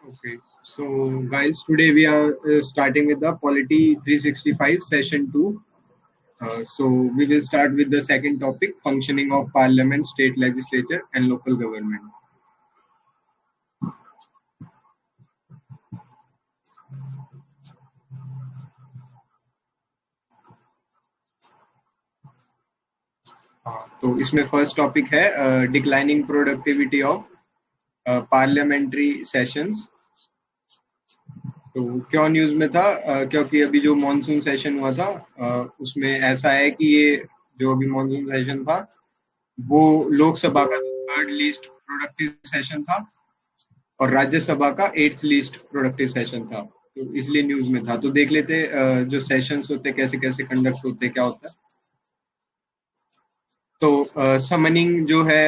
Okay, so guys, today we are starting with the Polity 365 session 2. So we will start with the second topic, functioning of Parliament, state legislature and local government. तो इसमें first topic है declining productivity of parliamentary sessions. तो क्यों news में था? क्योंकि अभी जो मॉनसून सेशन हुआ था उसमें ऐसा है कि ये जो अभी मॉनसून सेशन था वो लोकसभा का थर्ड लीस्ट प्रोडक्टिव सेशन था और राज्यसभा का 8th लीस्ट प्रोडक्टिव सेशन था। तो इसलिए न्यूज में था। तो देख लेते जो सेशंस होते कैसे कैसे कंडक्ट होते क्या होता है। तो समनिंग जो है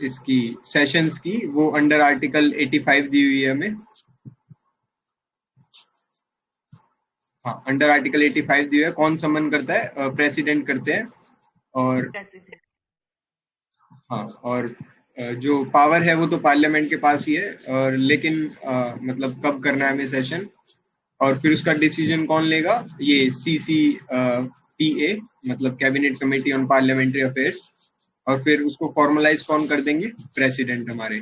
इसकी सेशंस की वो अंडर आर्टिकल 85 दी हुई है हमें। हाँ, अंडर आर्टिकल 85 दी हुई है। कौन समन करता है? प्रेसिडेंट करते हैं। और हाँ, और जो पावर है वो तो पार्लियामेंट के पास ही है। और लेकिन मतलब कब करना है हमें सेशन और फिर उसका डिसीजन कौन लेगा? ये CCPA मतलब cabinet committee on parliamentary affairs. और फिर उसको फॉर्मलाइज कौन कर देंगे? प्रेसिडेंट हमारे।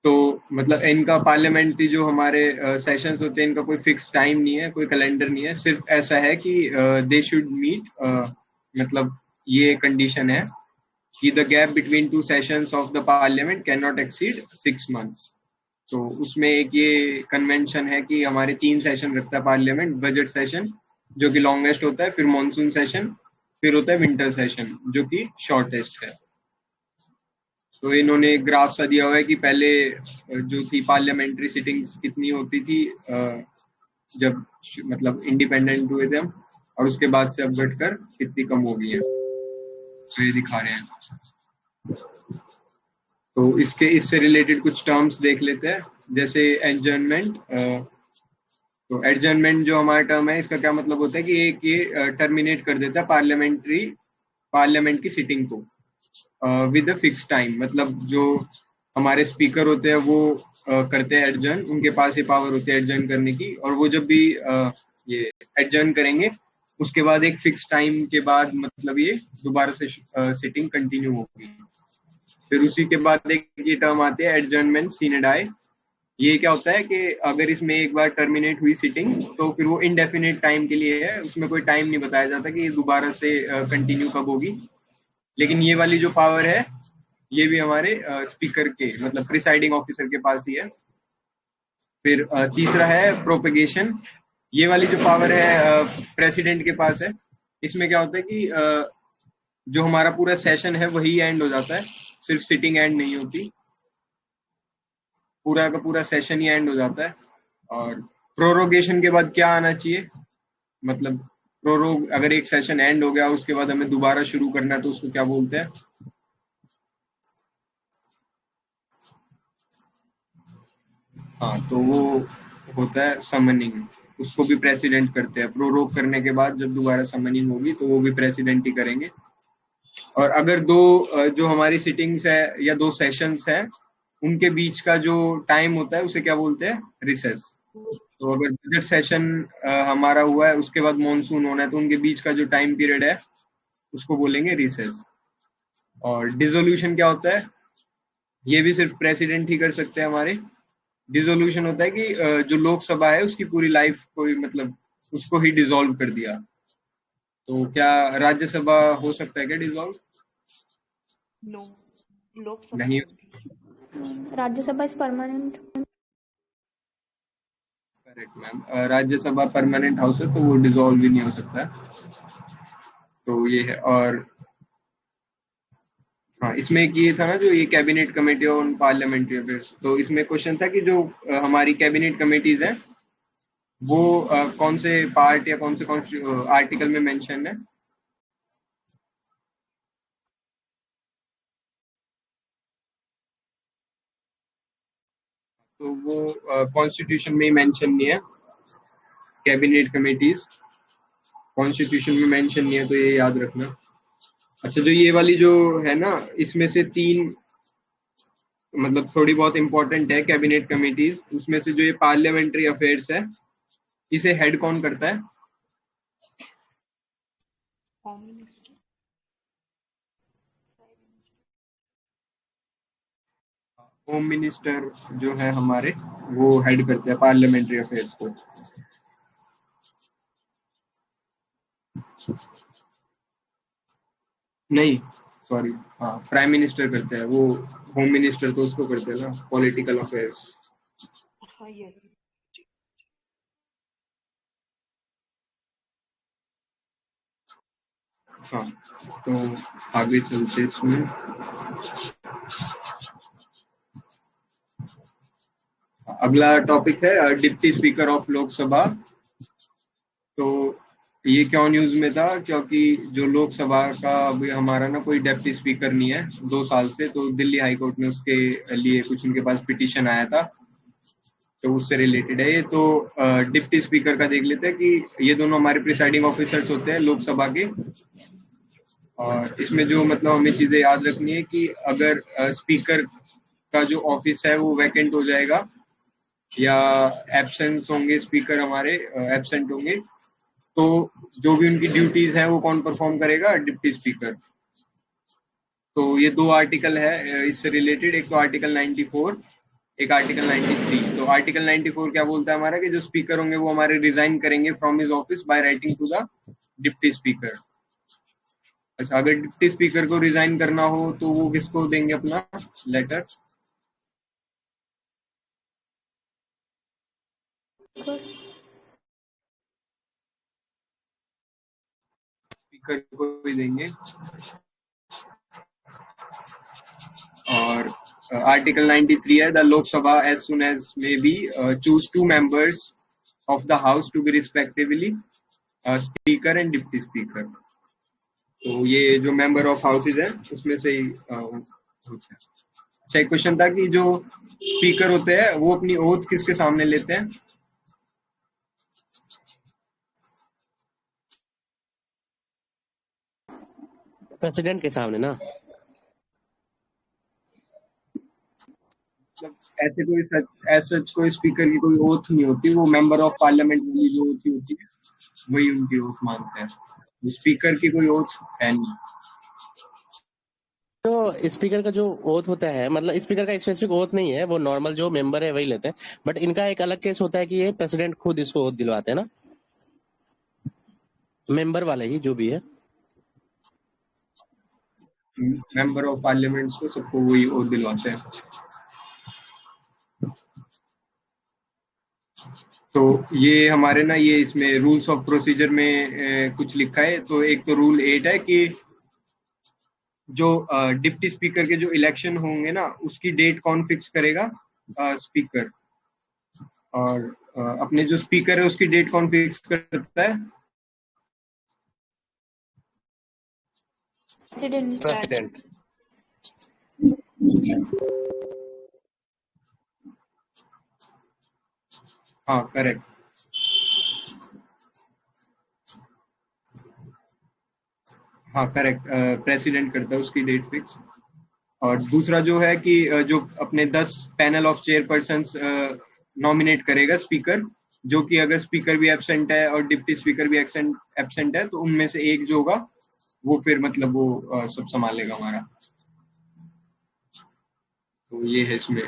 तो मतलब इनका पार्लियामेंट्री जो हमारे सेशंस होते हैं इनका कोई फिक्स टाइम नहीं है, कोई कैलेंडर नहीं है। सिर्फ ऐसा है कि दे शुड मीट, मतलब ये कंडीशन है कि the gap between two sessions of the parliament can not exceed 6 months। तो उसमें एक ये कन्वेंशन है कि हमारे 3 सेशन रखता है पार्लियामेंट। बजट सेशन जो कि लॉन्गेस्ट होता है, फिर मॉनसून सेशन, फिर होता है विंटर सेशन जो कि शॉर्टेस्ट है। तो इन्होंने ग्राफ सा दिया हुआ है कि पहले जो थी पार्लियामेंट्री सिटिंग्स कितनी होती थी जब मतलब इंडिपेंडेंट हुए थे हम, और उसके बाद से अब घटकर कितनी कम हो गई है। तो ये दिखा रहे हैं। तो इससे रिलेटेड कुछ टर्म्स देख लेते हैं, जैसे एडजर्नमेंट। तो एडजर्नमेंट जो हमारा टर्म है इसका क्या मतलब होता है कि एक ये टर्मिनेट कर देता है पार्लियामेंट की सिटिंग को विद अ फिक्स टाइम। मतलब जो हमारे स्पीकर होते हैं वो करते हैं एडजर्न, उनके पास ये पावर होती है एडजर्न करने की। और वो जब भी ये एडजर्न करेंगे उसके बाद एक फिक्स टाइम के बाद मतलब ये दोबारा से सिटिंग कंटिन्यू होगी। फिर उसी के बाद एक ये टर्म आती है एडजर्नमेंट सीने डाई। ये क्या होता है कि अगर इसमें एक बार टर्मिनेट हुई सिटिंग तो फिर वो इनडेफिनेट टाइम के लिए है, उसमें कोई टाइम नहीं बताया जाता कि ये दोबारा से कंटिन्यू कब होगी। लेकिन ये वाली जो पावर है ये भी हमारे स्पीकर के मतलब प्रिसाइडिंग ऑफिसर के पास ही है। फिर तीसरा है प्रोपेगेशन। ये वाली जो पावर है प्रेसिडेंट के पास है। इसमें क्या होता है कि जो हमारा पूरा सेशन है वही एंड हो जाता है, सिर्फ सिटिंग एंड नहीं होती, पूरा का पूरा सेशन ही एंड हो जाता है। और प्रोरोगेशन के बाद क्या आना चाहिए? मतलब प्रोरोग अगर एक सेशन एंड हो गया उसके बाद हमें दोबारा शुरू करना है तो उसको क्या बोलते हैं? हाँ, तो वो होता है समनिंग। उसको भी प्रेसिडेंट करते हैं। प्रोरोग करने के बाद जब दोबारा समनिंग होगी तो वो भी प्रेसिडेंट ही करेंगे। और अगर दो जो हमारी सिटिंग्स है या दो सेशंस है उनके बीच का जो टाइम होता है उसे क्या बोलते हैं? रिसेस। तो अगर बजट सेशन हमारा हुआ है उसके बाद मॉनसून होना है तो उनके बीच का जो टाइम पीरियड है उसको बोलेंगे रिसेस। और डिसोल्यूशन क्या होता है? ये भी सिर्फ प्रेसिडेंट ही कर सकते हैं हमारे। डिसोल्यूशन होता है कि जो लोकसभा है उसकी पूरी लाइफ को मतलब उसको ही डिसॉल्व कर दिया। तो क्या राज्यसभा हो सकता है क्या डिसॉल्व? नो, लोकसभा नहीं। Rajya Sabha is permanent. Correct ma'am, Rajya Sabha permanent house है तो वो डिसॉल्व भी नहीं हो सकता है। तो ये है। और हाँ, इसमें एक ये था ना जो ये cabinet committee on parliamentary affairs, तो इसमें क्वेश्चन था कि जो हमारी कैबिनेट कमेटीज हैं वो कौन से पार्ट या कौन से आर्टिकल में मेंशन है? तो वो कॉन्स्टिट्यूशन में ही मेंशन नहीं है। कैबिनेट कमेटीज कॉन्स्टिट्यूशन में मेंशन नहीं है, तो ये याद रखना। अच्छा, जो ये वाली जो है ना इसमें से तीन मतलब थोड़ी बहुत इंपॉर्टेंट है कैबिनेट कमिटीज, उसमें से जो ये पार्लियामेंट्री अफेयर्स है इसे हेड कौन करता है? Home minister. होम मिनिस्टर जो है हमारे, वो हेड करते हैं पार्लियामेंट्री अफेयर्स को। नहीं, सॉरी, हाँ प्राइम मिनिस्टर करते हैं वो। होम मिनिस्टर तो उसको करते हैं ना, पॉलिटिकल अफेयर्स। हाँ ये हाँ, तो आगे चलते इसमें। अगला टॉपिक है डिप्टी स्पीकर ऑफ लोकसभा। तो ये क्यों न्यूज में था, क्योंकि जो लोकसभा का अभी हमारा ना कोई डेप्टी स्पीकर नहीं है 2 साल से, तो दिल्ली हाई कोर्ट ने उसके लिए कुछ उनके पास पिटीशन आया था, तो उससे रिलेटेड है ये। तो डिप्टी स्पीकर का देख लेते हैं कि ये दोनों हमारे प्रिसाइडिंग ऑफिसर्स होते हैं लोकसभा के। और इसमें जो मतलब हमें चीजें याद रखनी है कि अगर स्पीकर का जो ऑफिस है वो वैकेंट हो जाएगा या एब्सेंस होंगे, स्पीकर हमारे एब्सेंट होंगे, तो जो भी उनकी ड्यूटीज हैं वो कौन परफॉर्म करेगा? Deputy speaker. तो ये दो आर्टिकल है इससे रिलेटेड, एक तो आर्टिकल 94, एक आर्टिकल 93। तो आर्टिकल 94 क्या बोलता है हमारा कि जो स्पीकर होंगे वो हमारे रिजाइन करेंगे from his office by writing to the deputy speaker. अच्छा, अगर डिप्टी स्पीकर को रिजाइन करना हो तो वो किसको देंगे अपना लेटर? स्पीकर को ही देंगे। और आर्टिकल 93 है, the Lok Sabha as soon as may be choose 2 members of the house to be respectively speaker and deputy speaker. तो ये जो मेंबर ऑफ हाउसेज है उसमें से ही होता है। अच्छा, एक क्वेश्चन था कि जो स्पीकर होते हैं वो अपनी ओथ किसके सामने लेते हैं? प्रेसिडेंट के सामने ना। मतलब ऐसे कोई सच कोई स्पीकर की कोई ओथ नहीं होती, वो मेंबर ऑफ पार्लियामेंट वाली जो ओथ होती है वही उनकी ओथ मानते हैं। स्पीकर की कोई ओथ है नहीं। तो स्पीकर का जो ओथ होता है, मतलब स्पीकर का स्पेसिफिक ओथ नहीं है, वो नॉर्मल जो मेंबर है वही लेते हैं। बट इनका एक अलग केस होता है कि ये प्रेसिडेंट खुद इसको ओथ दिलवाते हैं ना, मेंबर वाले ही जो भी है। मेंबर ऑफ पार्लियामेंट को सबको वही ओथ दिलवाते हैं। तो ये हमारे ना, ये इसमें रूल्स ऑफ प्रोसीजर में कुछ लिखा है। तो एक तो रूल 8 है कि जो डिप्टी स्पीकर के जो इलेक्शन होंगे ना उसकी डेट कौन फिक्स करेगा? स्पीकर। और अपने जो स्पीकर है उसकी डेट कौन फिक्स करता है? प्रेसिडेंट। प्रेसिडेंट। हाँ करेक्ट। हाँ करेक्ट, प्रेसिडेंट करता है उसकी डेट फिक्स। और दूसरा जो है कि जो अपने 10 पैनल ऑफ चेयरपर्सन नॉमिनेट करेगा स्पीकर, जो कि अगर स्पीकर भी एब्सेंट है और डिप्टी स्पीकर भी एब्सेंट है तो उनमें से एक जो होगा वो फिर मतलब वो सब संभालेगा हमारा। तो ये है इसमें।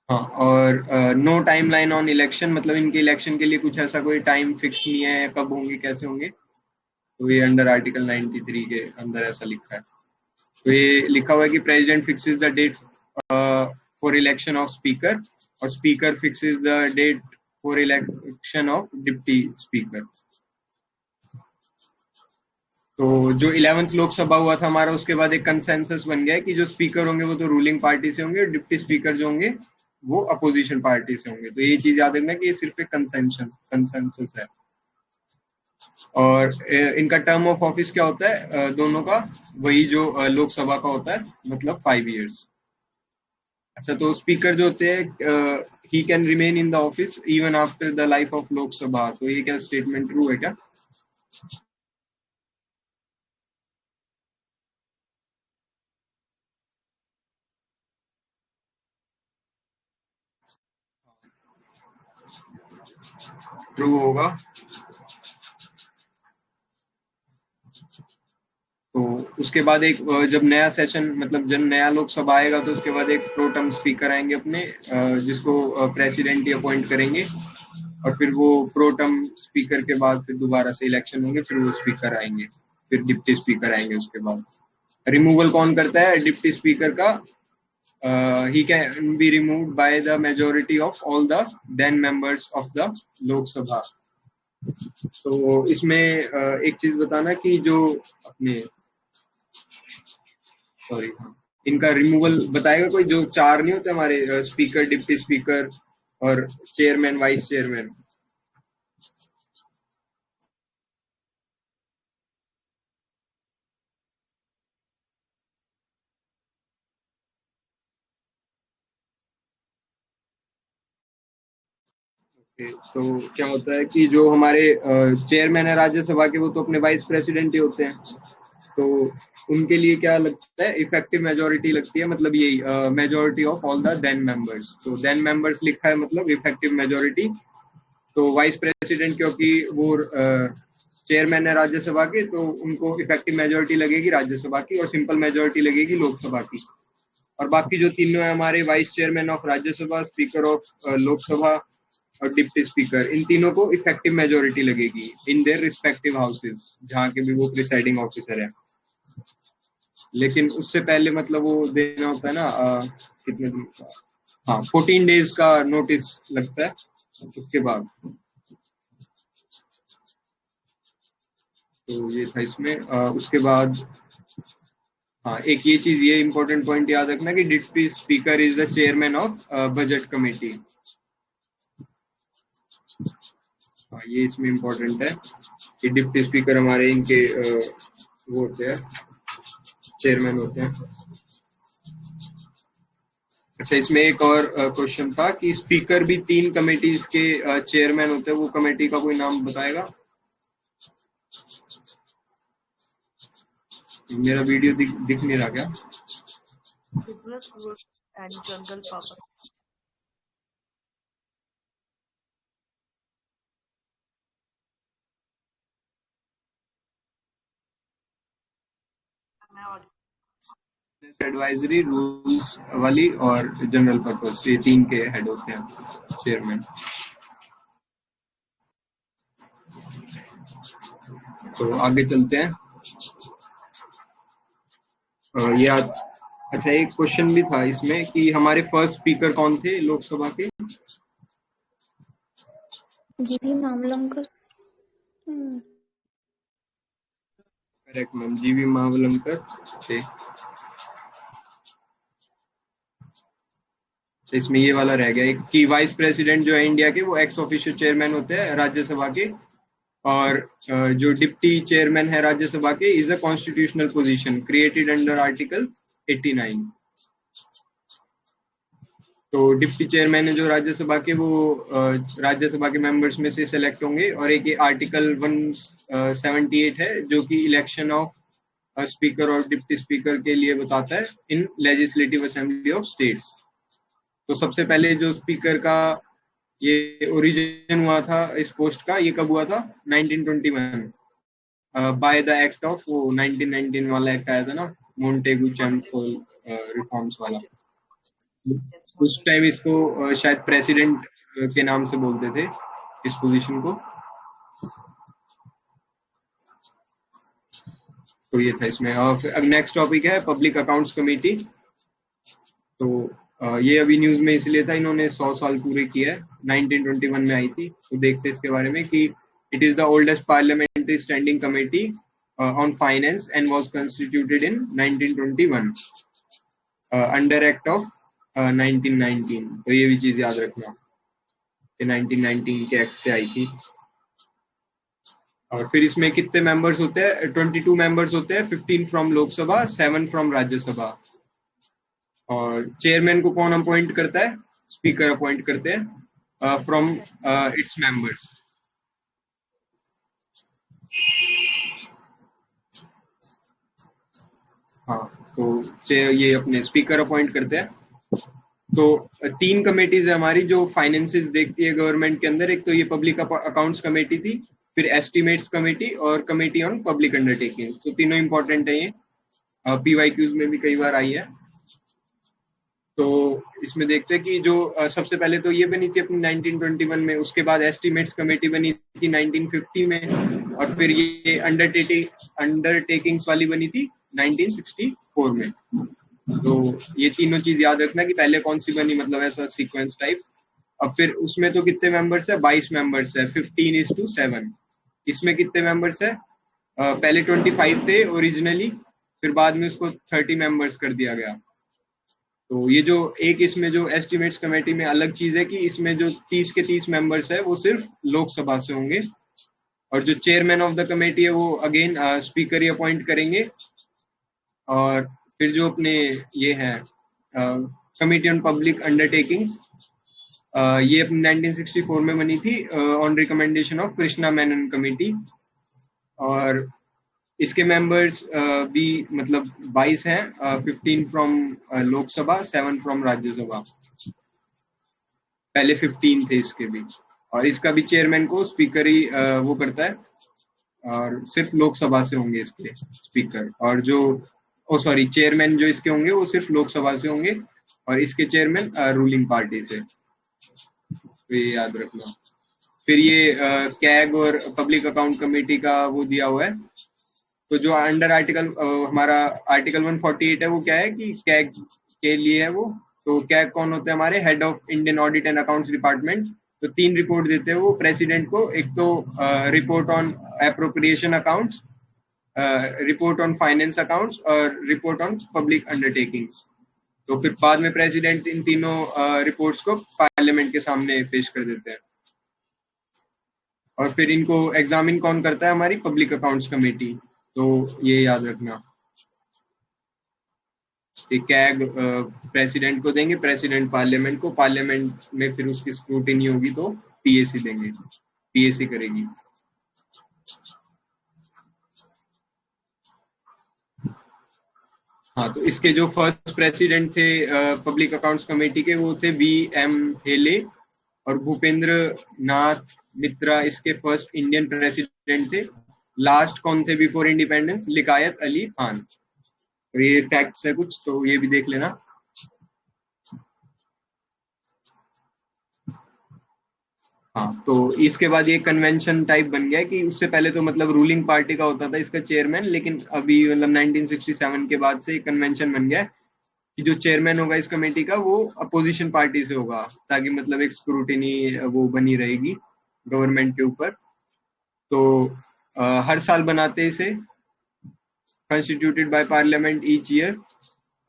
हाँ, और नो टाइमलाइन ऑन इलेक्शन, मतलब इनके इलेक्शन के लिए कुछ ऐसा कोई टाइम फिक्स नहीं है, कब होंगे कैसे होंगे। तो ये अंडर आर्टिकल 93 के अंदर ऐसा लिखा है। तो ये लिखा हुआ है कि president fixes the date for election of speaker और speaker fixes the date for election of deputy speaker. तो जो 11th लोकसभा हुआ था हमारा, उसके बाद एक कंसेंसस बन गया है कि जो स्पीकर होंगे वो तो रूलिंग पार्टी से होंगे, डिप्टी स्पीकर जो होंगे वो अपोजिशन पार्टी से होंगे। तो ये चीज याद रखना कि ये सिर्फ एक कंसेंसस है। और इनका टर्म ऑफ ऑफिस क्या होता है दोनों का? वही जो लोकसभा का होता है, मतलब 5 years। अच्छा, तो स्पीकर जो होते हैं he can remain in the office even after the life of Lok Sabha. तो ये क्या स्टेटमेंट ट्रू है क्या? ट्रू होगा। तो उसके बाद एक जब नया सेशन मतलब जब नया लोकसभा आएगा तो उसके बाद एक प्रोटम स्पीकर आएंगे अपने, जिसको प्रेसिडेंट ही अपॉइंट करेंगे, और फिर वो प्रोटम स्पीकर के बाद फिर दोबारा से इलेक्शन होंगे, फिर वो स्पीकर आएंगे, फिर डिप्टी स्पीकर आएंगे उसके बाद। रिमूवल कौन करता है डिप्टी स्पीकर का? He can be removed by the majority of all the then members of the Lok Sabha. तो इसमें एक चीज बताना कि जो अपने सॉरी इनका रिमूवल बताएगा कोई, जो चार नहीं होते हमारे स्पीकर, डिप्टी स्पीकर और चेयरमैन, वाइस चेयरमैन। तो क्या होता है कि जो हमारे चेयरमैन है राज्यसभा के, वो तो अपने वाइस प्रेसिडेंट ही होते हैं। तो उनके लिए क्या लगता है, इफेक्टिव मेजोरिटी लगती है, मतलब यही majority of all the then members. तो देन मेंबर्स लिखा है मतलब इफेक्टिव मेजोरिटी। तो वाइस प्रेसिडेंट क्योंकि वो चेयरमैन है राज्यसभा के, तो उनको इफेक्टिव मेजोरिटी लगेगी राज्यसभा की और सिंपल मेजोरिटी लगेगी लोकसभा की। और बाकी जो तीनों है हमारे, vice chairman of Rajya Sabha, speaker of Lok Sabha और डिप्टी स्पीकर, इन तीनों को इफेक्टिव मेजोरिटी लगेगी इन देयर रिस्पेक्टिव हाउसेज, जहाँ के भी वो प्रिसाइडिंग ऑफिसर है। लेकिन उससे पहले मतलब वो देना होता है ना, कितने दिन का, हाँ 14 डेज का नोटिस लगता है उसके बाद। तो ये था इसमें। उसके बाद हाँ एक ये चीज, ये इंपॉर्टेंट पॉइंट याद रखना कि deputy speaker is the chairman of budget committee. हाँ ये इसमें इम्पोर्टेंट है कि डिप्टी स्पीकर हमारे इनके वो होते हैं, चेयरमैन होते हैं। अच्छा, इसमें एक और क्वेश्चन था कि स्पीकर भी 3 कमेटीज के चेयरमैन होते हैं, वो कमेटी का कोई नाम बताएगा? मेरा वीडियो दिख नहीं रहा क्या? Business Growth and General Power. मैं और एडवाइजरी, रूल्स वाली और जनरल पर्पस, ये 3 के हेड होते हैं चेयरमैन। तो आगे चलते हैं। ये अच्छा एक क्वेश्चन भी था इसमें कि हमारे फर्स्ट स्पीकर कौन थे लोकसभा के? जीवी मावलंकर। करेक्ट मैम, जीवी मावलंकर थे। तो इसमें ये वाला रह गया एक कि वाइस प्रेसिडेंट जो है इंडिया के, वो एक्स ऑफिशियो चेयरमैन होते हैं राज्यसभा के, और जो डिप्टी चेयरमैन है राज्यसभा के is a constitutional position created under article 89। तो डिप्टी चेयरमैन है जो राज्यसभा के, वो राज्यसभा के मेंबर्स में से सिलेक्ट होंगे, और एक ये आर्टिकल 178 है जो कि इलेक्शन ऑफ स्पीकर और डिप्टी स्पीकर के लिए बताता है in legislative assembly of states. तो सबसे पहले जो स्पीकर का ये ओरिजिन हुआ था इस पोस्ट का, ये कब हुआ था? 1921 बाय द एक्ट ऑफ, वो 1919 वाला एक्ट आया था ना, मोंटेगू चैम्पल रिफॉर्म्स वाला। उस टाइम इसको शायद प्रेसिडेंट के नाम से बोलते थे इस पोजीशन को। तो ये था इसमें। और अब नेक्स्ट टॉपिक है पब्लिक अकाउंट्स कमेटी। तो ये अभी न्यूज में इसलिए था, इन्होंने 100 साल पूरे किए हैं, 1921 में आई थी। तो देखते हैं इसके बारे में कि it is the oldest parliamentary standing committee on finance and was constituted in 1921 under act of 1919। तो ये भी चीज याद रखना कि 1919 के एक्ट से आई थी। और फिर इसमें कितने मेंबर्स होते हैं? 22 मेंबर्स होते हैं, 15 फ्रॉम लोकसभा, 7 फ्रॉम राज्यसभा। और चेयरमैन को कौन अपॉइंट करता है? स्पीकर अपॉइंट करते हैं फ्रॉम इट्स मेंबर्स। हाँ तो ये अपने स्पीकर अपॉइंट करते हैं। तो 3 कमेटीज है हमारी जो फाइनेंसेस देखती है गवर्नमेंट के अंदर। एक तो ये पब्लिक अकाउंट्स कमेटी थी, फिर एस्टिमेट्स कमेटी और कमेटी ऑन पब्लिक अंडरटेकिंग। तो तीनों इंपॉर्टेंट है, ये PYQs में भी कई बार आई है। तो इसमें देखते हैं कि जो सबसे पहले तो ये बनी थी अपनी 1921 में, उसके बाद एस्टिमेट्स कमेटी बनी थी 1950 में, और फिर ये अंडरटेकिंग्स वाली बनी थी 1964 में। तो ये तीनों चीज याद रखना कि पहले कौन सी बनी, मतलब ऐसा सीक्वेंस टाइप। अब फिर उसमें तो कितने मेंबर्स है, 22 मेंबर्स है, 15:7। इसमें कितने मेंबर्स है, पहले 25 थे ओरिजिनली, फिर बाद में उसको 30 मेंबर्स कर दिया गया। तो ये जो एक इसमें जो एस्टिमेट्स कमेटी में अलग चीज है कि इसमें जो 30 के 30 मेंबर्स है वो सिर्फ लोकसभा से होंगे, और जो चेयरमैन ऑफ द कमेटी है वो अगेन स्पीकर ही अपॉइंट करेंगे। और फिर जो अपने ये है कमेटी ऑन पब्लिक अंडरटेकिंग्स, ये अपनी 1964 में बनी थी on recommendation of Krishna Menon committee. और इसके मेंबर्स भी मतलब 22 हैं, 15 फ्रॉम लोकसभा, 7 फ्रॉम राज्यसभा। पहले 15 थे इसके भी। और इसका भी चेयरमैन को स्पीकर ही वो करता है, और सिर्फ लोकसभा से होंगे इसके स्पीकर। और जो सॉरी चेयरमैन जो इसके होंगे वो सिर्फ लोकसभा से होंगे, और इसके चेयरमैन रूलिंग पार्टी से। तो ये याद रखना। फिर ये कैग और पब्लिक अकाउंट कमेटी का वो दिया हुआ है। तो जो अंडर आर्टिकल हमारा आर्टिकल 148 है वो क्या है कि कैग के लिए है वो। तो कैग कौन होते हैं, हमारे head of Indian audit and accounts department. तो 3 रिपोर्ट देते हैं वो प्रेसिडेंट को। एक तो report on appropriation accounts, report on finance accounts और रिपोर्ट ऑन पब्लिक अंडरटेकिंग्स। तो फिर बाद में प्रेसिडेंट इन तीनों रिपोर्ट्स को पार्लियामेंट के सामने पेश कर देते हैं। और फिर इनको एग्जामिन कौन करता है, हमारी पब्लिक अकाउंट्स कमेटी। तो ये याद रखना कि कैग प्रेसिडेंट को देंगे, प्रेसिडेंट पार्लियामेंट को, पार्लियामेंट में फिर उसकी स्क्रूटिनी होगी तो पीएसी देंगे, पीएसी करेगी। हाँ, तो इसके जो फर्स्ट प्रेसिडेंट थे पब्लिक अकाउंट्स कमेटी के, वो थे BM हेले, और भूपेंद्र नाथ मित्रा इसके फर्स्ट इंडियन प्रेसिडेंट थे। लास्ट कौन थे बिफोर इंडिपेंडेंस, लिकायत अली खान। तो ये फैक्ट्स है कुछ, तो ये भी देख लेना। हाँ, तो इसके बाद ये कन्वेंशन टाइप बन गया कि उससे पहले तो मतलब रूलिंग पार्टी का होता था इसका चेयरमैन, लेकिन अभी मतलब 1967 के बाद से कन्वेंशन बन गया कि जो चेयरमैन होगा इस कमेटी का वो अपोजिशन पार्टी से होगा, ताकि मतलब एक स्क्रूटिनी वो बनी रहेगी गवर्नमेंट के ऊपर। तो हर साल बनाते इसे, constituted by parliament each year.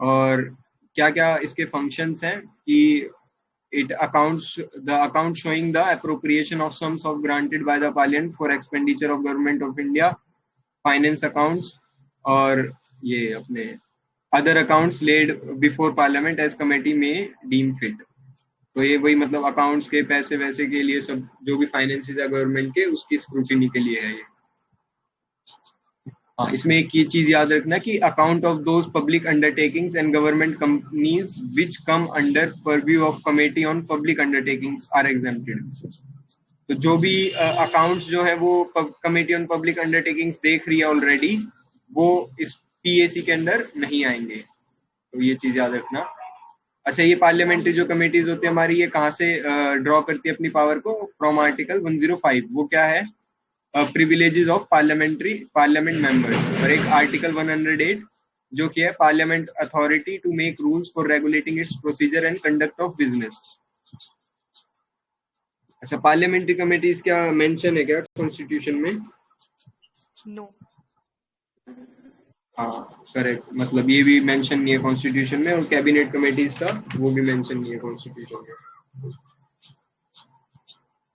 और क्या क्या इसके फंक्शंस हैं कि it accounts the account showing the appropriation of sums of granted by the parliament for expenditure of government of India, finance accounts, और ये अपने other accounts laid before parliament as committee may deem fit। तो ये वही मतलब accounts के पैसे वैसे के लिए सब जो भी फाइनेंसेस है गवर्नमेंट के, उसकी स्क्रूटिनी के लिए है ये। हाँ, इसमें एक ये चीज याद रखना कि account of those public undertakings and government companies which come under purview of committee on public undertakings are exempted. तो जो भी अकाउंट्स जो है वो कमेटी ऑन पब्लिक अंडरटेकिंग्स देख रही है ऑलरेडी, वो इस पीएसी के अंदर नहीं आएंगे। तो ये चीज याद रखना। अच्छा, ये पार्लियामेंट्री जो कमेटीज होती है हमारी, ये कहाँ से ड्रॉ करती है अपनी पावर को, फ्रॉम आर्टिकल 105। वो क्या है, प्रिविलेजेस ऑफ पार्लियामेंट मेंबर्स। और एक आर्टिकल 108 जो कि है parliament authority to make rules for regulating its procedure and conduct of business. अच्छा, पार्लियामेंट्री कमेटीज क्या मेंशन है क्या कॉन्स्टिट्यूशन में? नो। हाँ, करेक्ट, मतलब ये भी मेंशन नहीं है कॉन्स्टिट्यूशन में। और कैबिनेट कमेटीज का वो भी मेंशन नहीं है कॉन्स्टिट्यूशन में।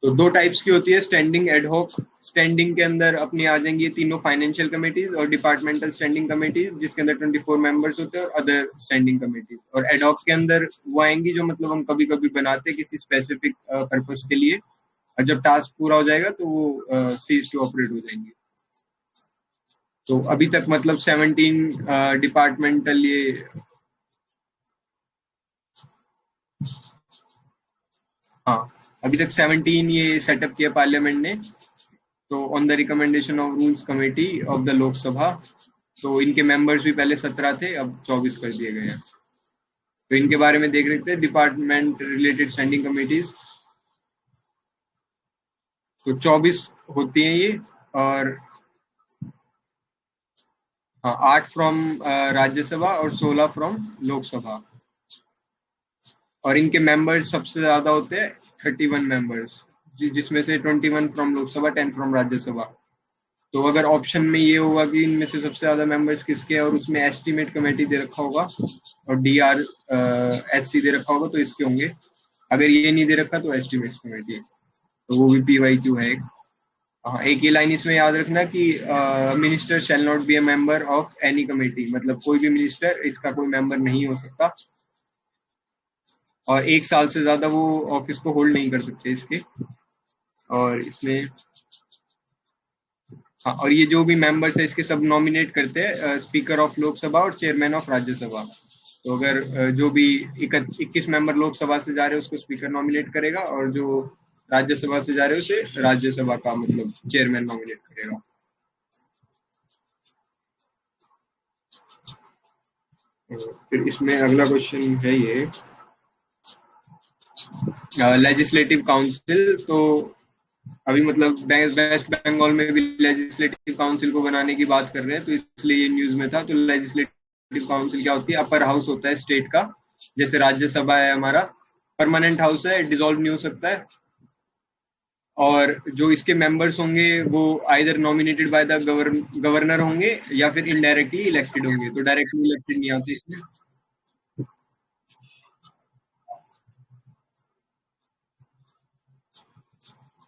तो 2 टाइप्स की होती है, स्टैंडिंग, एडहॉक। स्टैंडिंग के अंदर अपनी आ जाएंगी ये तीनों फाइनेंशियल कमेटीज और डिपार्टमेंटल स्टैंडिंग कमेटीज, जिसके अंदर 24 मेंबर्स होते हैं, और अदर स्टैंडिंग कमेटीज। और एडहॉक के अंदर वो आएंगी जो मतलब हम कभी कभी बनाते हैं किसी स्पेसिफिक पर्पस के लिए, और जब टास्क पूरा हो जाएगा तो वो सीज टू ऑपरेट हो जाएंगी। तो अभी तक मतलब 17 डिपार्टमेंटल ये हाँ, अभी तक 17 ये सेटअप किया पार्लियामेंट ने। तो on the recommendation of rules committee of the Lok Sabha, तो इनके मेंबर्स भी पहले 17 थे, अब 24 कर दिए गए हैं। तो इनके बारे में देख रहे थे, डिपार्टमेंट रिलेटेड स्टैंडिंग कमेटीज। तो 24 होती हैं ये, और हाँ, 8 फ्रॉम राज्यसभा और 16 फ्रॉम लोकसभा। और इनके मेंबर्स सबसे ज्यादा होते हैं 31 मेंबर्स, जिसमें से 21 फ्रॉम लोकसभा, 10 फ्रॉम राज्यसभा। तो अगर ऑप्शन में ये होगा कि इनमें से सबसे ज्यादा मेंबर्स किसके हैं और उसमें एस्टीमेट कमेटी दे रखा होगा और डीआर एससी दे रखा होगा, तो इसके होंगे। अगर ये नहीं दे रखा तो एस्टीमेट्स कमेटी, तो वो भी पीवाईक्यू है एक। हाँ, एक ये लाइन इसमें याद रखना कि minister shall not be a member of any committee, मतलब कोई भी मिनिस्टर इसका कोई मेंबर नहीं हो सकता, और 1 साल से ज्यादा वो ऑफिस को होल्ड नहीं कर सकते इसके। और इसमें हाँ, और ये जो भी मेंबर्स है इसके सब नॉमिनेट करते हैं स्पीकर ऑफ लोकसभा और चेयरमैन ऑफ राज्यसभा। तो अगर जो भी 21 मेंबर लोकसभा से जा रहे हैं उसको स्पीकर नॉमिनेट करेगा, और जो राज्यसभा से जा रहे हैं उसे राज्यसभा का मतलब चेयरमैन नॉमिनेट करेगा। फिर इसमें अगला क्वेश्चन है ये लेजिस्लेटिव काउंसिल। तो अभी मतलब वेस्ट बंगाल में भी लेजिस्लेटिव काउंसिल को बनाने की बात कर रहे हैं, तो इसलिए ये न्यूज में था। तो लेजिस्लेटिव काउंसिल क्या होती है? अपर हाउस होता है स्टेट का, जैसे राज्यसभा है हमारा, परमानेंट हाउस है, डिसॉल्व नहीं हो सकता है। और जो इसके मेंबर्स होंगे वो either nominated by the governor होंगे या फिर इनडायरेक्टली इलेक्टेड होंगे। तो डायरेक्टली इलेक्टेड नहीं आती इसमें।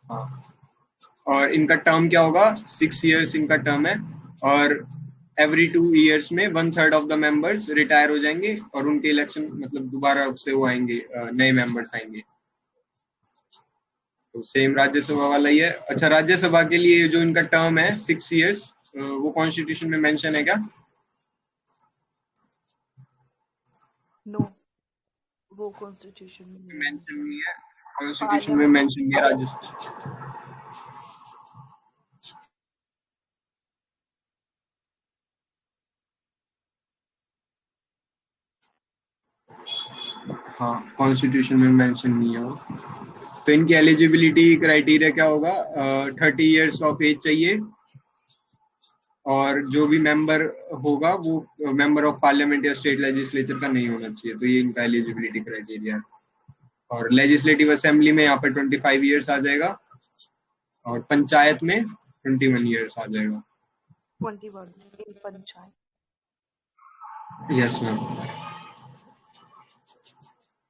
हाँ, और इनका टर्म क्या होगा? 6 इयर्स इनका टर्म है, और एवरी 2 इयर्स में 1/3 ऑफ द मेंबर्स रिटायर हो जाएंगे और उनके इलेक्शन मतलब दोबारा से वो आएंगे, नए मेंबर्स आएंगे। तो सेम राज्यसभा वाला ही है। अच्छा, राज्यसभा के लिए जो इनका टर्म है 6 इयर्स, वो कॉन्स्टिट्यूशन में मेंशन है क्या? नो, वो कॉन्स्टिट्यूशन में नहीं है। मेंशन नहीं है, कॉन्स्टिट्यूशन में मेंशन नहीं है राज्यसभा। हाँ, कॉन्स्टिट्यूशन में मेंशन नहीं है वो। तो इनकी एलिजिबिलिटी क्राइटेरिया क्या होगा? 30 इयर्स ऑफ एज चाहिए, और जो भी मेंबर होगा वो मेंबर ऑफ पार्लियामेंट या स्टेट लेजिस्लेचर का नहीं होना चाहिए। तो ये इनका एलिजिबिलिटी क्राइटेरिया है। और लेजिस्लेटिव असेंबली में यहाँ पर 25 इयर्स आ जाएगा, और पंचायत में 21 इयर्स आ जाएगा। 21 इन पंचायत। Yes ma'am.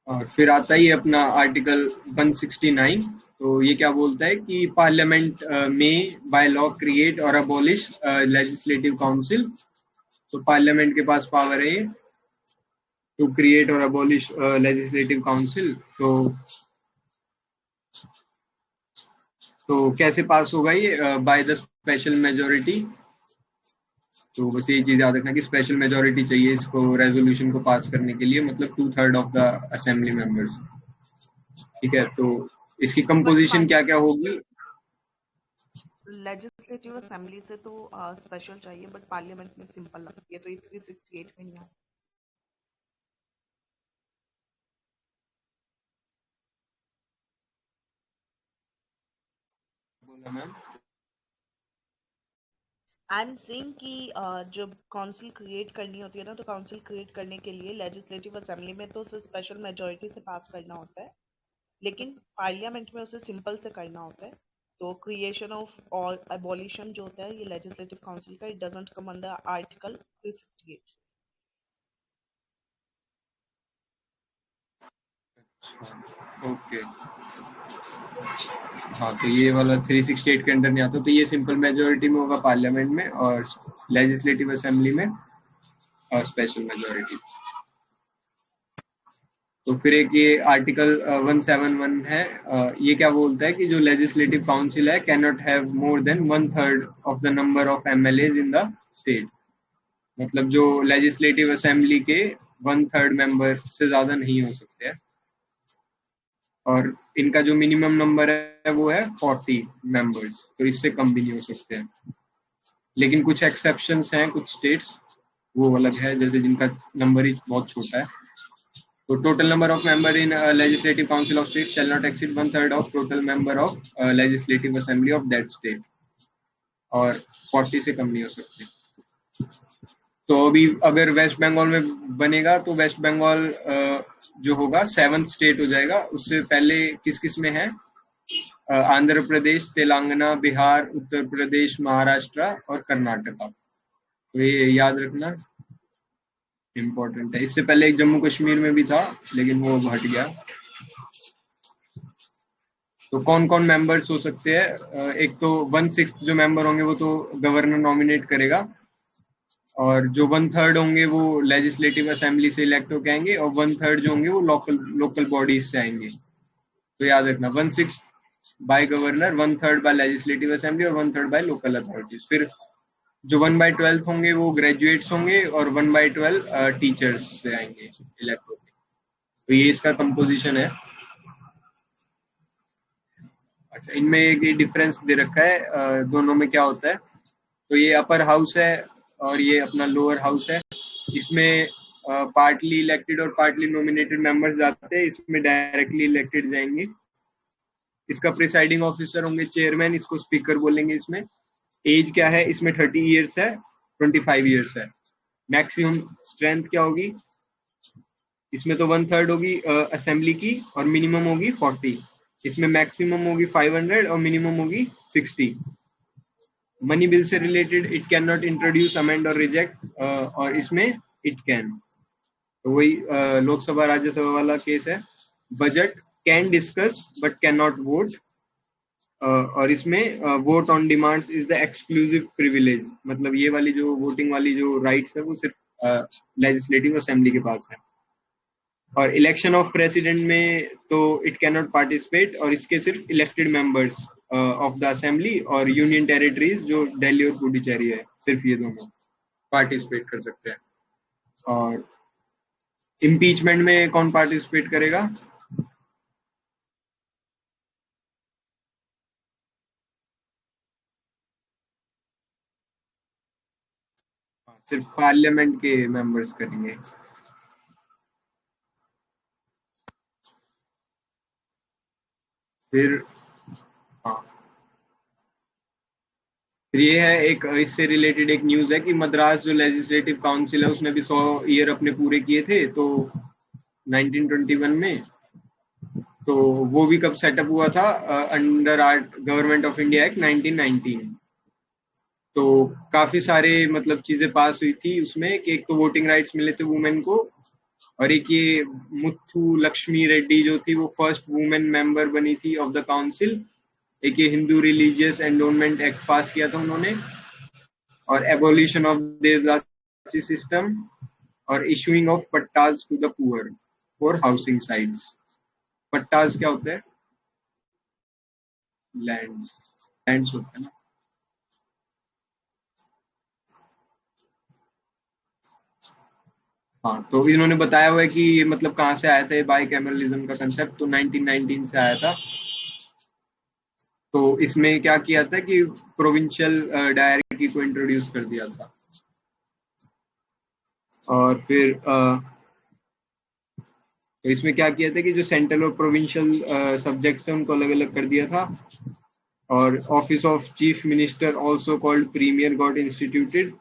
और फिर आता ही अपना आर्टिकल 169। तो ये क्या बोलता है कि पार्लियामेंट में बाय लॉ क्रिएट और अबॉलिश लेजिस्लेटिव काउंसिल। तो पार्लियामेंट के पास पावर है टू क्रिएट और अबॉलिश लेजिस्लेटिव काउंसिल। तो कैसे पास होगा ये? By the special majority. तो बस ये चीज याद रखना कि स्पेशल मेजोरिटी चाहिए इसको रेजोल्यूशन को पास करने के लिए, मतलब 2/3 ऑफ द असेंबली मेंबर्स। ठीक है, तो इसकी कंपोजिशन क्या क्या होगी? लेजिस्लेटिव असेंबली से तो स्पेशल चाहिए, बट पार्लियामेंट में सिंपल लगती है, तो ये 368 में नहीं है। बोला मैम। आई एम सेइंग कि जब काउंसिल क्रिएट करनी होती है ना, तो काउंसिल क्रिएट करने के लिए लेजिस्लेटिव असेंबली में तो उसे स्पेशल मेजोरिटी से पास करना होता है, लेकिन पार्लियामेंट में उसे सिंपल से करना होता है। तो क्रिएशन ऑफ और एबॉलिशन जो होता है ये लेजिस्लेटिव काउंसिल का, it doesn't come under article 368। Okay. हाँ, तो ये वाला 368 के अंडर नहीं आता। तो ये सिंपल मेजोरिटी में होगा पार्लियामेंट में, और लेजिस्लेटिव असेंबली में स्पेशल मेजोरिटी। तो फिर एक ये आर्टिकल 171 है। ये क्या बोलता है कि जो लेजिस्लेटिव काउंसिल है can not have more than 1/3 of the number of MLAs in the state. मतलब जो लेजिस्लेटिव असेंबली के 1/3 मेंबर से ज्यादा नहीं हो सकते हैं। और इनका जो मिनिमम नंबर है वो है 40 मेंबर्स, तो इससे कम भी नहीं हो सकते हैं। लेकिन कुछ एक्सेप्शंस हैं, कुछ स्टेट्स वो अलग है, जैसे जिनका नंबर ही बहुत छोटा है। तो total number of member in legislative council of state shall not exceed 1/3 of total member of legislative assembly of that state, और 40 से कम नहीं हो सकते। तो अभी अगर वेस्ट बंगाल में बनेगा तो वेस्ट बंगाल जो होगा 7th स्टेट हो जाएगा। उससे पहले किस किस में है? आंध्र प्रदेश, तेलंगाना, बिहार, उत्तर प्रदेश, महाराष्ट्र और कर्नाटका। तो ये याद रखना इम्पोर्टेंट है। इससे पहले एक जम्मू कश्मीर में भी था, लेकिन वो हट गया। तो कौन कौन मेंबर्स हो सकते हैं? एक तो 1/6 जो मेंबर होंगे वो तो गवर्नर नॉमिनेट करेगा, और जो 1/3 होंगे वो लेजिस्लेटिव असेंबली से इलेक्ट होकर आएंगे, और 1/3 जो होंगे वो लोकल बॉडीज से आएंगे। तो याद रखना 1/6 by governor, 1/3 by legislative assembly और 1/3 बाय लोकल अथॉरिटीज। फिर जो 1/12 होंगे वो ग्रेजुएट्स होंगे, और 1/12 टीचर्स से आएंगे इलेक्ट होकर। तो ये इसका कंपोजिशन है। अच्छा, इनमें एक डिफरेंस दे रखा है दोनों में क्या होता है। तो ये अपर हाउस है और ये अपना लोअर हाउस है। इसमें पार्टली इलेक्टेड और पार्टली नॉमिनेटेड मेंबर्स जाते हैं, इसमें डायरेक्टली इलेक्टेड जाएंगे। इसका प्रिसाइडिंग ऑफिसर होंगे चेयरमैन, इसको स्पीकर बोलेंगे। इसमें एज क्या है? इसमें 30 इयर्स है, 25 इयर्स है। मैक्सिमम स्ट्रेंथ क्या होगी? इसमें तो 1/3 होगी असेंबली की, और मिनिमम होगी 40। इसमें मैक्सिमम होगी 500 और मिनिमम होगी 60। मनी बिल से related it can not introduce, amend और रिजेक्ट, और इसमें इट कैन। तो वही लोकसभा राज्यसभा वाला केस है। Budget can discuss but can not vote, और इसमें vote on demands is the exclusive privilege. मतलब ये वाली जो वोटिंग वाली जो राइट्स है वो सिर्फ लेजिस्लेटिव असेंबली के पास है। और इलेक्शन ऑफ प्रेसिडेंट में तो इट कैन नॉट पार्टिसिपेट, और इसके सिर्फ elected members of the assembly और यूनियन टेरिटरीज जो दिल्ली और पुडुचेरी है, सिर्फ ये दोनों पार्टिसिपेट कर सकते हैं। और इम्पीचमेंट में कौन पार्टिसिपेट करेगा? सिर्फ पार्लियामेंट के मेंबर्स करेंगे। फिर हाँ, फिर ये है एक इससे रिलेटेड एक न्यूज है कि मद्रास जो लेजिस्लेटिव काउंसिल है उसने भी 100 ईयर अपने पूरे किए थे, तो 1921 में। तो वो भी कब सेटअप हुआ था? Under art government of India act 1919। तो काफी सारे मतलब चीजें पास हुई थी उसमें, कि एक तो वोटिंग राइट्स मिले थे वुमेन को, और एक ये मुथु लक्ष्मी रेड्डी जो थी वो फर्स्ट वुमेन मेंबर बनी थी ऑफ द काउंसिल। एक ये Hindu religious endowment act pass किया था उन्होंने, और एबोलिशन ऑफ देवदासी सिस्टम, और इशूइंग ऑफ पट्टाज to the poor for housing sites. पट्टाज क्या होता है? लैंड्स होता है ना। हाँ, तो इन्होंने बताया हुआ है कि ये मतलब कहाँ से आया था ये बाइकैमरलिज्म का कंसेप्ट, तो 1919 से आया था। तो इसमें क्या किया था कि प्रोविंशियल डायरेक्टरी को इंट्रोड्यूस कर दिया था। और फिर तो इसमें क्या किया था कि जो सेंट्रल और प्रोविंशियल सब्जेक्ट्स हैं उनको अलग अलग कर दिया था। और office of chief minister also called premier got instituted,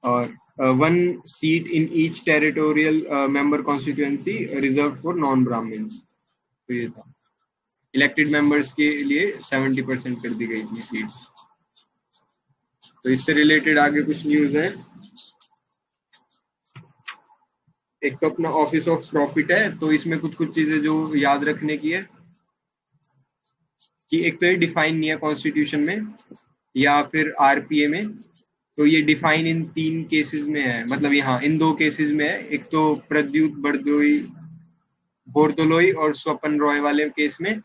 और 1 seat in each territorial member constituency reserve for non Brahmins. तो ये था। इलेक्टेड मेंबर्स के लिए 70% कर दी गई थी सीट्स। तो इससे रिलेटेड आगे कुछ न्यूज है। एक तो अपना ऑफिस ऑफ प्रॉफिट है, तो इसमें कुछ कुछ चीजें जो याद रखने की है कि एक तो ये डिफाइन नहीं है कॉन्स्टिट्यूशन में या फिर आरपीए में। तो ये डिफाइन इन 3 केसेस में है, मतलब यहाँ इन 2 केसेस में है। एक तो प्रद्युत बोरदोलोई और स्वपन रॉय वाले केस में,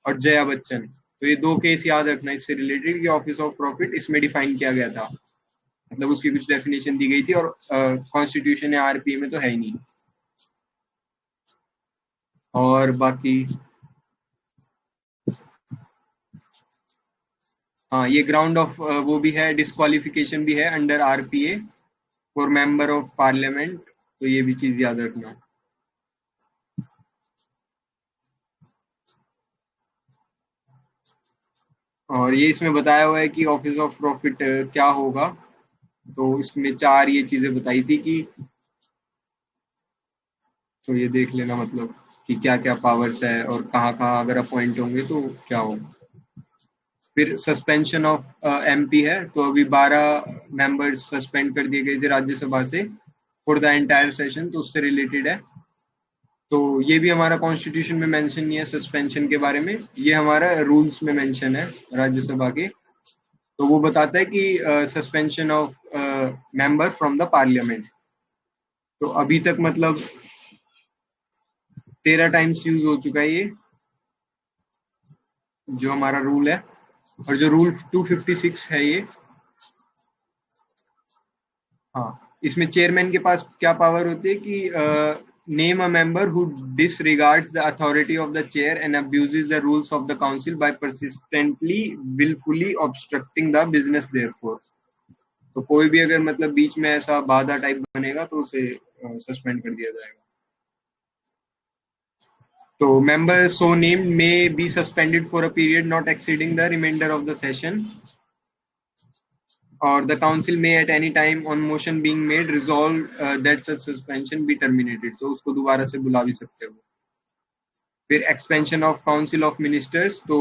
और जया बच्चन। तो ये 2 केस याद रखना इससे रिलेटेड कि ऑफिस ऑफ प्रॉफिट इसमें डिफाइन किया गया था, मतलब उसकी कुछ डेफिनेशन दी गई थी, और कॉन्स्टिट्यूशन या आरपीए में तो है ही नहीं। और बाकी हाँ, ये ग्राउंड ऑफ वो भी है, डिस्क्वालिफिकेशन भी है under RPA for member of parliament, तो ये भी चीज याद रखना। और ये इसमें बताया हुआ है कि ऑफिस ऑफ प्रॉफिट क्या होगा, तो इसमें 4 ये चीजें बताई थी कि, तो ये देख लेना मतलब कि क्या क्या पावर्स है और कहाँ कहाँ अगर अपॉइंट होंगे तो क्या होगा। फिर सस्पेंशन ऑफ एमपी है, तो अभी 12 मेंबर्स सस्पेंड कर दिए गए थे राज्यसभा से फॉर द एंटायर सेशन, तो उससे रिलेटेड है। तो ये भी हमारा कॉन्स्टिट्यूशन में मेंशन नहीं है सस्पेंशन के बारे में, ये हमारा रूल्स में मेंशन है राज्यसभा के। तो वो बताता है कि suspension of member from the parliament, तो अभी तक मतलब 13 टाइम्स यूज हो चुका है ये जो हमारा रूल है। और जो रूल 256 है ये, हाँ, इसमें चेयरमैन के पास क्या पावर होती है कि name a member who disregards the authority of the chair and abuses the rules of the council by persistently wilfully obstructing the business therefor. तो कोई भी अगर मतलब बीच में ऐसा बाधा टाइप बनेगा तो उसे सस्पेंड कर दिया जाएगा। तो member so named may be suspended for a period not exceeding the remainder of the session, or the council may at any time on motion being made resolve that such suspension be terminated. So उसको दोबारा से बुला भी सकते हो। फिर expansion of council of ministers, तो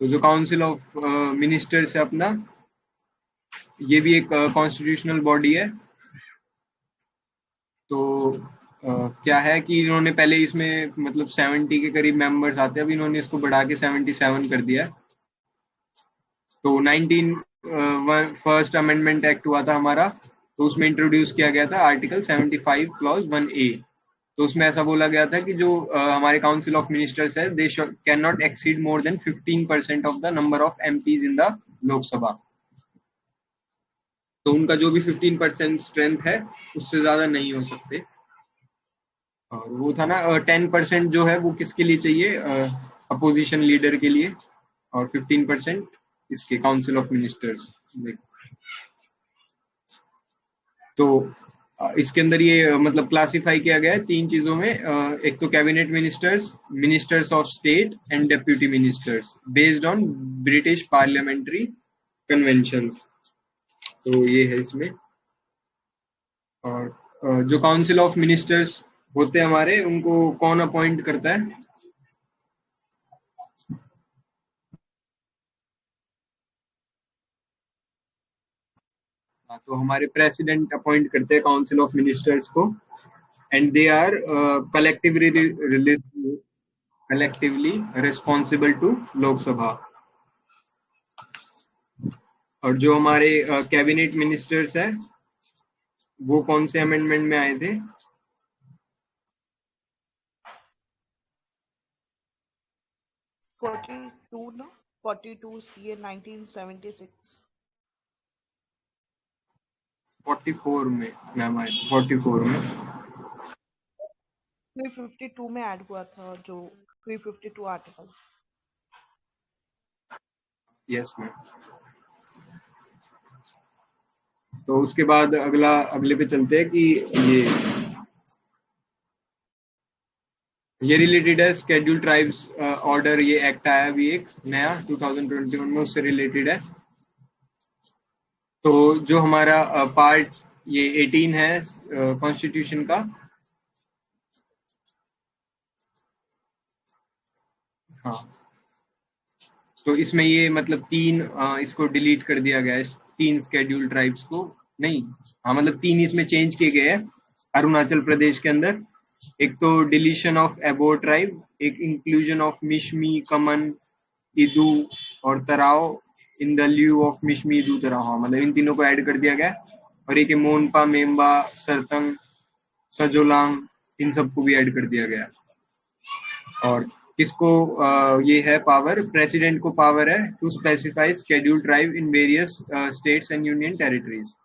जो council of ministers है अपना, ये भी एक constitutional body है। तो क्या है कि इन्होंने पहले इसमें मतलब 70 के करीब मेंबर्स आते हैं, अभी इन्होंने इसको बढ़ा के 77 कर दिया। तो 19 फर्स्ट अमेंडमेंट एक्ट हुआ था हमारा, तो उसमें इंट्रोड्यूस किया गया था आर्टिकल 75 क्लॉज 1A। तो उसमें ऐसा बोला गया था कि जो हमारे काउंसिल ऑफ मिनिस्टर्स है, they can not exceed more than 15% of the number of MPs in the Lok Sabha. तो उनका जो भी 15% स्ट्रेंथ है उससे ज्यादा नहीं हो सकते। और वो था ना 10% जो है वो किसके लिए चाहिए, अपोजिशन लीडर के लिए, और 15% इसके काउंसिल ऑफ मिनिस्टर्स। तो इसके अंदर ये मतलब क्लासिफाई किया गया है 3 चीजों में, एक तो cabinet ministers, ministers of state and deputy ministers based on British parliamentary conventions. तो ये है इसमें। और जो काउंसिल ऑफ मिनिस्टर्स होते हैं हमारे, उनको कौन अपॉइंट करता है? तो हमारे प्रेसिडेंट अपॉइंट करते हैं काउंसिल ऑफ मिनिस्टर्स को, and they are collectively responsible to Lok Sabha. और जो हमारे कैबिनेट मिनिस्टर्स है, वो कौन से अमेंडमेंट में आए थे? 42 ना, 42 CA 1976। 44 में मैम आए थे, 44 में। 352 में ऐड हुआ था जो 352 आर्टिकल। Yes ma'am. तो उसके बाद अगले पे चलते हैं कि ये रिलेटेड है शेड्यूल ट्राइब्स ऑर्डर, ये एक्ट आया अभी एक नया 2021 में, उससे रिलेटेड है। तो जो हमारा पार्ट ये 18 है कॉन्स्टिट्यूशन का, हाँ, तो इसमें ये मतलब 3 इसको डिलीट कर दिया गया है, 3 शेड्यूल ट्राइब्स को नहीं, हाँ मतलब 3 इसमें चेंज किए गए हैं अरुणाचल प्रदेश के अंदर। एक तो डिलीशन ऑफ एबो ट्राइब, एक इंक्लूजन ऑफ मिशमी, कमन, इदू और Tarao in the lieu of Mishmi, Idu, Tarao, मतलब इन तीनों को ऐड कर दिया गया। और एक मोनपा, मेम्बा, सरतंग, सजोलांग, इन सबको भी ऐड कर दिया गया। और किसको ये है पावर? प्रेसिडेंट को पावर है to specify schedule tribe in various states and union territories.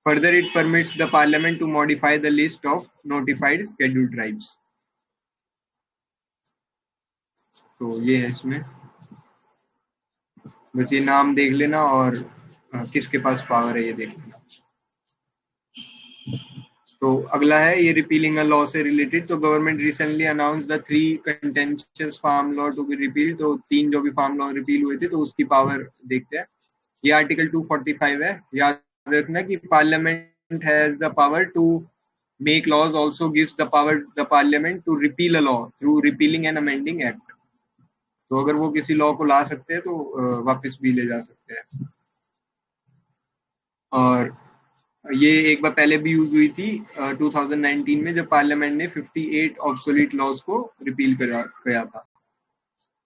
Further, it permits the parliament to modify the list of notified scheduled tribes. तो ये है इसमें। बस ये नाम देख लेना और किसके पास पावर है ये देख लेना। तो अगला है ये रिपीलिंग अ लॉ से रिलेटेड। तो government recently announce the 3 contentious farm law to be repeal. तो 3 जो भी फार्म लॉ रिपील हुए थे तो उसकी पावर देखते हैं। ये आर्टिकल 245 है। याद रखना कि parliament has the power to make laws, also gives the power the parliament to repeal a law through repealing and amending act. तो अगर वो किसी लॉ को ला सकते हैं तो वापस भी ले जा सकते हैं। और ये एक बार पहले भी यूज हुई थी 2019 में, जब पार्लियामेंट ने 58 ऑब्सोलीट लॉज को रिपील किया था।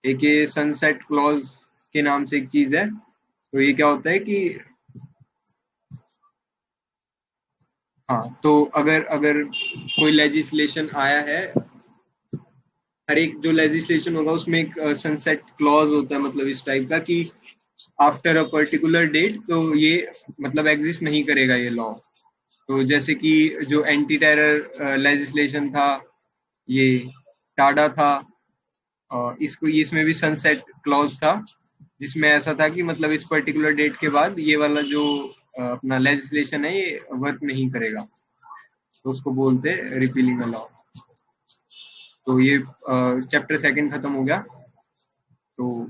एक ये सनसेट क्लॉज के नाम से एक चीज है। तो ये क्या होता है कि हाँ, तो अगर कोई लेजिस्लेशन आया है, हर एक जो लेजिस्लेशन होगा उसमें एक सनसेट क्लॉज होता है, मतलब इस टाइप का कि आफ्टर अ पर्टिकुलर डेट तो ये मतलब एग्जिस्ट नहीं करेगा ये लॉ। तो जैसे कि जो एंटी टेरर लेजिस्लेशन था, ये टाडा था, और इसमें भी सनसेट क्लॉज था, जिसमें ऐसा था कि मतलब इस पर्टिकुलर डेट के बाद ये वाला जो अपना लेजिस्लेशन है ये वर्क नहीं करेगा, तो उसको बोलते हैं रिपीलिंग अ लॉ। तो ये चैप्टर 2 खत्म हो गया। तो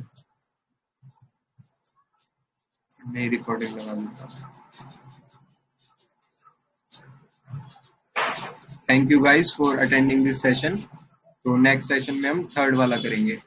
नई रिकॉर्डिंग लगा दूंगा। Thank you guys for attending this session. तो नेक्स्ट सेशन में हम 3rd वाला करेंगे।